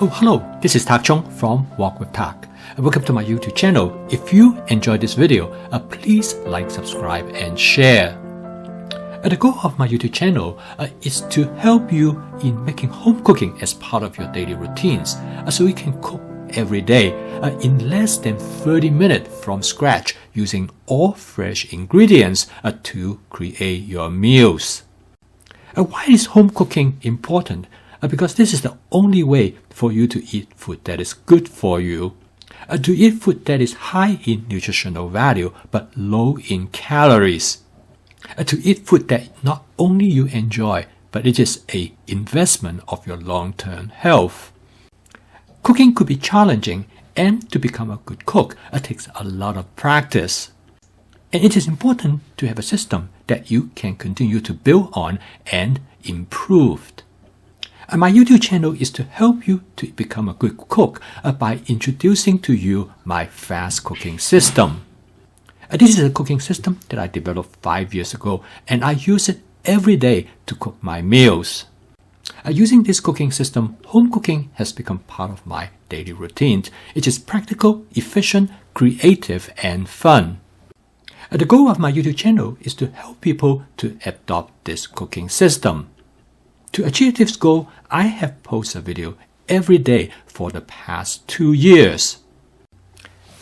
Oh, hello, this is Tak Chung from Walk with Tak. Welcome to my YouTube channel. If you enjoyed this video, please like, subscribe, and share. The goal of my YouTube channel is to help you in making home cooking as part of your daily routines so you can cook every day in less than 30 minutes from scratch using all fresh ingredients to create your meals. Why is home cooking important? Because this is the only way for you to eat food that is good for you. To eat food that is high in nutritional value but low in calories. To eat food that not only you enjoy, but it is an investment of your long-term health. Cooking could be challenging, and to become a good cook takes a lot of practice. And it is important to have a system that you can continue to build on and improve. My YouTube channel is to help you to become a good cook by introducing to you my fast cooking system. This is a cooking system that I developed 5 years ago, and I use it every day to cook my meals. Using this cooking system, home cooking has become part of my daily routine. It is practical, efficient, creative, and fun. The goal of my YouTube channel is to help people to adopt this cooking system. To achieve this goal, I have posted a video every day for the past 2 years.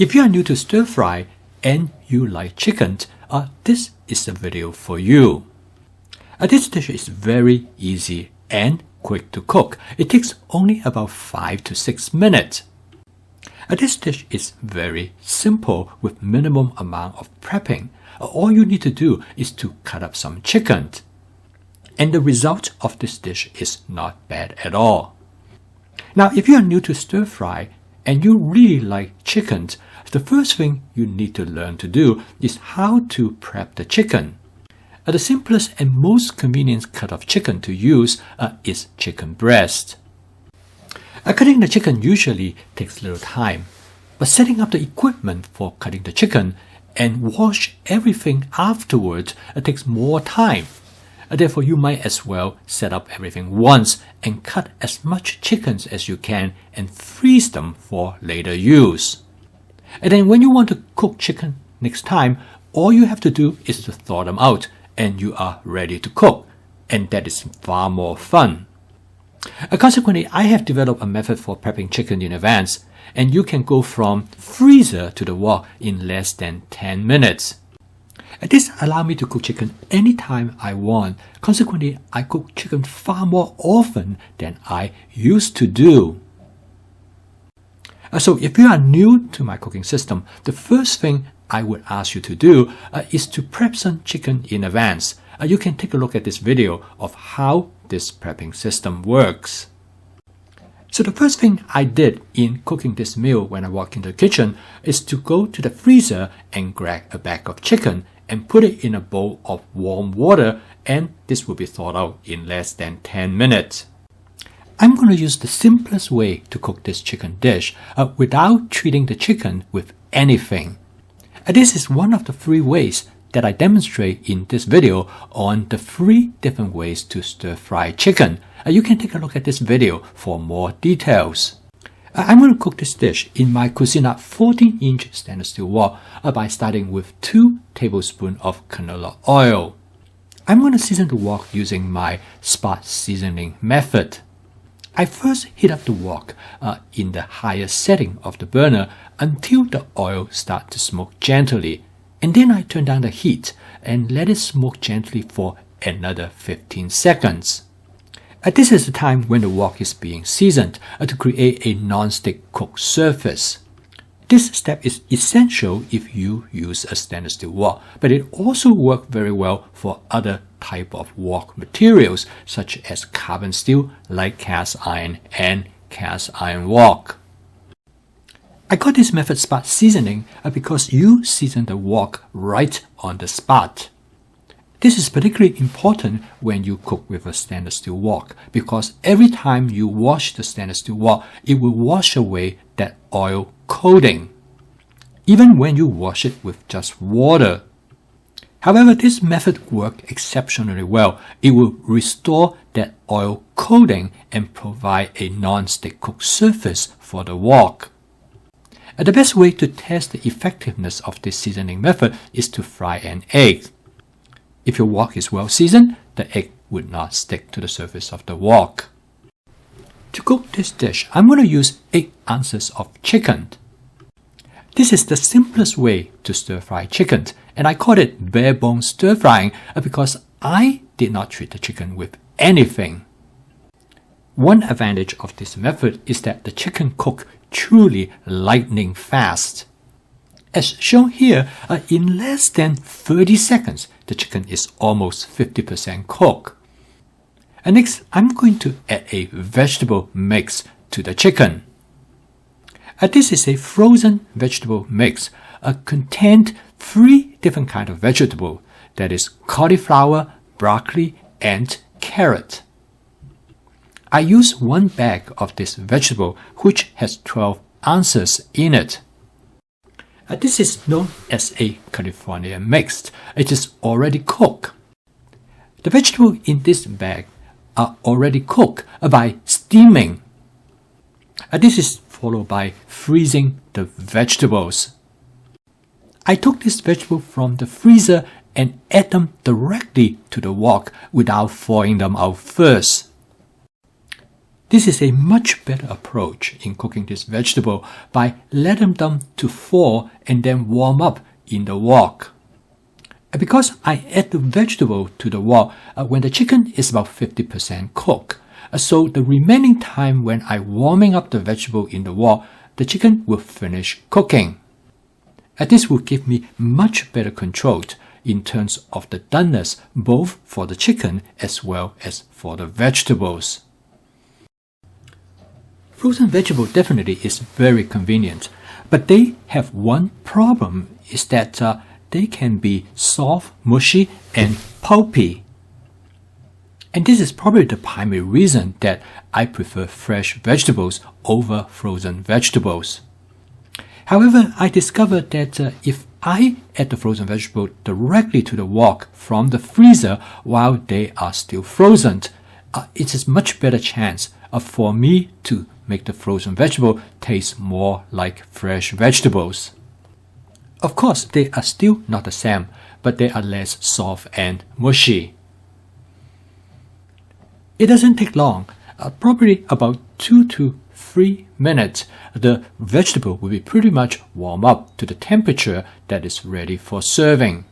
If you are new to stir fry and you like chicken, this is the video for you. This dish is very easy and quick to cook. It takes only about 5 to 6 minutes. This dish is very simple with minimum amount of prepping. All you need to do is to cut up some chicken. And the result of this dish is not bad at all. Now, if you are new to stir fry and you really like chicken, the first thing you need to learn to do is how to prep the chicken. The simplest and most convenient cut of chicken to use is chicken breast. Cutting the chicken usually takes little time, but setting up the equipment for cutting the chicken and wash everything afterwards takes more time. Therefore, you might as well set up everything once and cut as much chickens as you can and freeze them for later use. And then when you want to cook chicken next time, all you have to do is to thaw them out and you are ready to cook. And that is far more fun. Consequently, I have developed a method for prepping chicken in advance, and you can go from freezer to the wok in less than 10 minutes. This allows me to cook chicken anytime I want. Consequently, I cook chicken far more often than I used to do. So if you are new to my cooking system, the first thing I would ask you to do is to prep some chicken in advance. You can take a look at this video of how this prepping system works. So the first thing I did in cooking this meal when I walked into the kitchen is to go to the freezer and grab a bag of chicken and put it in a bowl of warm water, and this will be thawed out in less than 10 minutes. I'm going to use the simplest way to cook this chicken dish without treating the chicken with anything. This is one of the 3 ways that I demonstrate in this video on the 3 different ways to stir fry chicken. You can take a look at this video for more details. I'm going to cook this dish in my Cuisinart 14-inch stainless steel wok by starting with 2 tablespoons of canola oil. I'm going to season the wok using my spot seasoning method. I first heat up the wok in the highest setting of the burner until the oil starts to smoke gently, and then I turn down the heat and let it smoke gently for another 15 seconds. This is the time when the wok is being seasoned to create a non-stick cook surface. This step is essential if you use a stainless steel wok, but it also works very well for other type of wok materials such as carbon steel, light cast iron, and cast iron wok. I call this method spot seasoning because you season the wok right on the spot. This is particularly important when you cook with a stainless steel wok because every time you wash the stainless steel wok, it will wash away that oil coating, even when you wash it with just water. However, this method works exceptionally well. It will restore that oil coating and provide a non-stick cook surface for the wok. The best way to test the effectiveness of this seasoning method is to fry an egg. If your wok is well seasoned, the egg would not stick to the surface of the wok. To cook this dish, I'm going to use 8 ounces of chicken. This is the simplest way to stir-fry chicken, and I call it bare-bone stir-frying because I did not treat the chicken with anything. One advantage of this method is that the chicken cooks truly lightning fast. As shown here, in less than 30 seconds, the chicken is almost 50% cooked. And next, I'm going to add a vegetable mix to the chicken. This is a frozen vegetable mix, contains 3 different kinds of vegetable, that is cauliflower, broccoli, and carrot. I use 1 bag of this vegetable, which has 12 ounces in it. This is known as a California mix. It is already cooked. The vegetables in this bag are already cooked by steaming. This is followed by freezing the vegetables. I took this vegetable from the freezer and add them directly to the wok without thawing them out first. This is a much better approach in cooking this vegetable by letting them to thaw and then warm up in the wok. Because I add the vegetable to the wok when the chicken is about 50% cooked, so the remaining time when I'm warming up the vegetable in the wok, the chicken will finish cooking. This will give me much better control in terms of the doneness both for the chicken as well as for the vegetables. Frozen vegetable definitely is very convenient, but they have one problem, is that they can be soft, mushy, and pulpy. And this is probably the primary reason that I prefer fresh vegetables over frozen vegetables. However, I discovered that if I add the frozen vegetable directly to the wok from the freezer while they are still frozen, it is much better chance for me to make the frozen vegetable taste more like fresh vegetables. Of course, they are still not the same, but they are less soft and mushy. It doesn't take long, probably about 2 to 3 minutes. The vegetable will be pretty much warm up to the temperature that is ready for serving.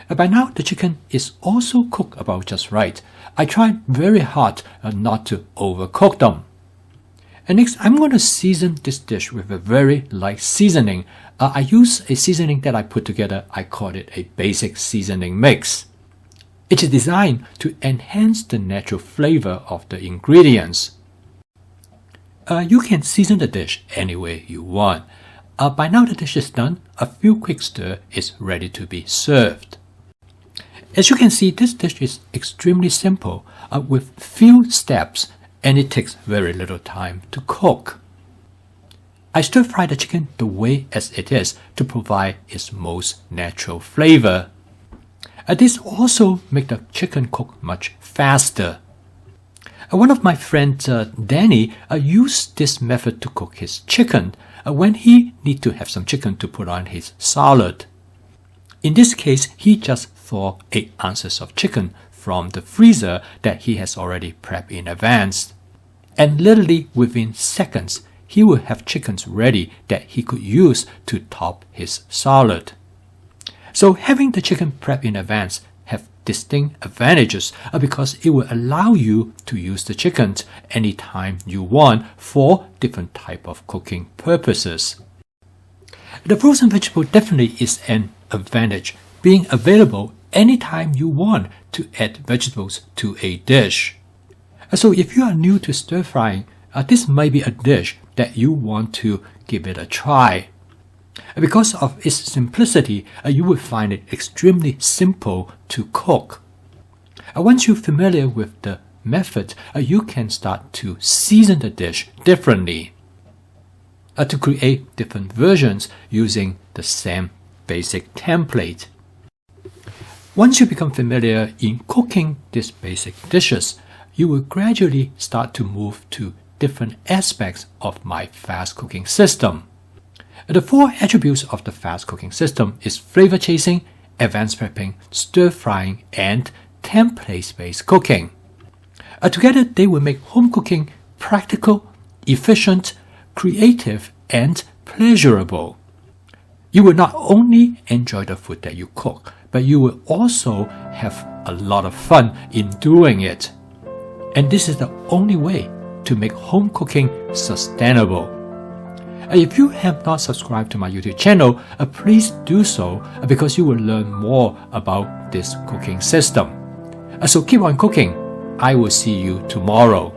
By now, the chicken is also cooked about just right. I tried very hard not to overcook them. And next, I'm going to season this dish with a very light seasoning. I use a seasoning that I put together. I call it a basic seasoning mix. It is designed to enhance the natural flavor of the ingredients. You can season the dish any way you want. By now the dish is done. A few quick stir is ready to be served. As you can see, this dish is extremely simple with few steps, and it takes very little time to cook. I stir-fry the chicken the way as it is to provide its most natural flavor. This also makes the chicken cook much faster. One of my friends, Danny, used this method to cook his chicken when he needs to have some chicken to put on his salad. In this case, he just thawed 8 ounces of chicken from the freezer that he has already prepped in advance. And literally within seconds, he will have chickens ready that he could use to top his salad. So having the chicken prepped in advance have distinct advantages because it will allow you to use the chicken anytime you want for different type of cooking purposes. The frozen vegetable definitely is an advantage, being available anytime you want to add vegetables to a dish. So if you are new to stir frying, this might be a dish that you want to give it a try. Because of its simplicity, you will find it extremely simple to cook. Once you're familiar with the method, you can start to season the dish differently to create different versions using the same basic template. Once you become familiar in cooking these basic dishes, you will gradually start to move to different aspects of my fast cooking system. The 4 attributes of the fast cooking system is flavor chasing, advanced prepping, stir frying, and template-based cooking. Together, they will make home cooking practical, efficient, creative, and pleasurable. You will not only enjoy the food that you cook, but you will also have a lot of fun in doing it. And this is the only way to make home cooking sustainable. If you have not subscribed to my YouTube channel, please do so because you will learn more about this cooking system. So keep on cooking. I will see you tomorrow.